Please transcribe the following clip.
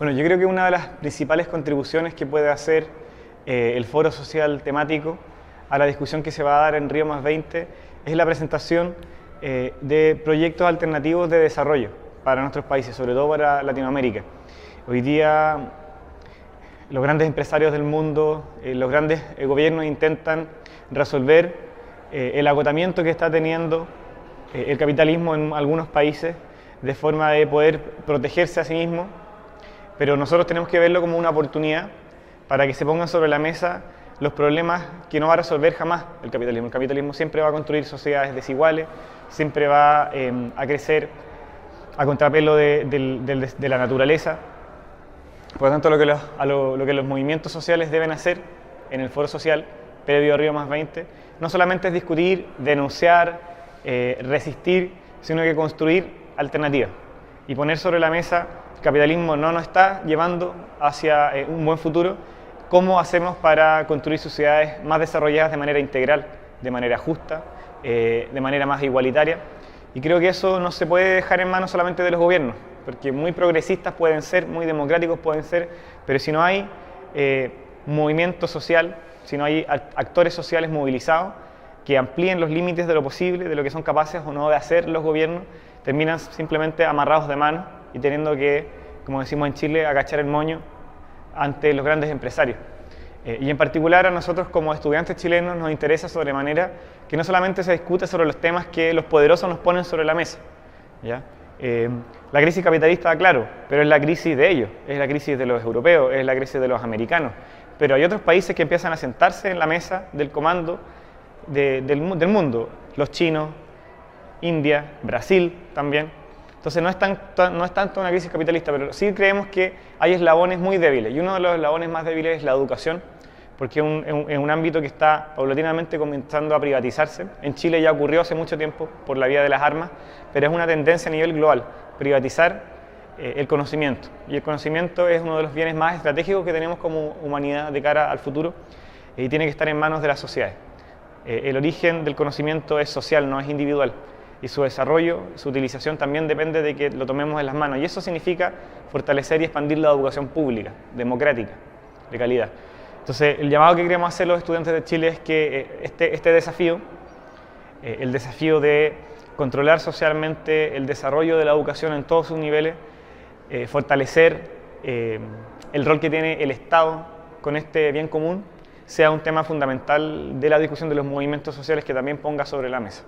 Bueno, yo creo que una de las principales contribuciones que puede hacer el Foro Social Temático a la discusión que se va a dar en Río +20 es la presentación de proyectos alternativos de desarrollo para nuestros países, sobre todo para Latinoamérica. Hoy día los grandes empresarios del mundo, los grandes gobiernos intentan resolver el agotamiento que está teniendo el capitalismo en algunos países de forma de poder protegerse a sí mismo, pero nosotros tenemos que verlo como una oportunidad para que se pongan sobre la mesa los problemas que no va a resolver jamás el capitalismo. El capitalismo siempre va a construir sociedades desiguales, siempre va a crecer a contrapelo de la naturaleza. Por lo tanto, lo que los movimientos sociales deben hacer en el foro social previo a Río +20 no solamente es discutir, denunciar, resistir, sino que construir alternativas y poner sobre la mesa el capitalismo no nos está llevando hacia un buen futuro. ¿Cómo hacemos para construir sociedades más desarrolladas de manera integral, de manera justa, de manera más igualitaria? Y creo que eso no se puede dejar en manos solamente de los gobiernos, porque muy progresistas pueden ser, muy democráticos pueden ser, pero si no hay movimiento social, si no hay actores sociales movilizados que amplíen los límites de lo posible, de lo que son capaces o no de hacer los gobiernos, terminan simplemente amarrados de manos y teniendo que, como decimos en Chile, agachar el moño ante los grandes empresarios. Y en particular a nosotros como estudiantes chilenos nos interesa sobremanera que no solamente se discute sobre los temas que los poderosos nos ponen sobre la mesa, ¿ya? La crisis capitalista, claro, pero es la crisis de ellos, es la crisis de los europeos, es la crisis de los americanos, pero hay otros países que empiezan a sentarse en la mesa del comando del mundo, los chinos, India, Brasil también. Entonces no es tanto una crisis capitalista, pero sí creemos que hay eslabones muy débiles, y uno de los eslabones más débiles es la educación, porque es un ámbito que está paulatinamente comenzando a privatizarse. En Chile ya ocurrió hace mucho tiempo por la vía de las armas, pero es una tendencia a nivel global, privatizar el conocimiento. Y el conocimiento es uno de los bienes más estratégicos que tenemos como humanidad de cara al futuro y tiene que estar en manos de las sociedades. El origen del conocimiento es social, no es individual. Y su desarrollo, su utilización también depende de que lo tomemos en las manos. Y eso significa fortalecer y expandir la educación pública, democrática, de calidad. Entonces, el llamado que queremos hacer los estudiantes de Chile es que este desafío, el desafío de controlar socialmente el desarrollo de la educación en todos sus niveles, fortalecer el rol que tiene el Estado con este bien común, sea un tema fundamental de la discusión de los movimientos sociales que también ponga sobre la mesa.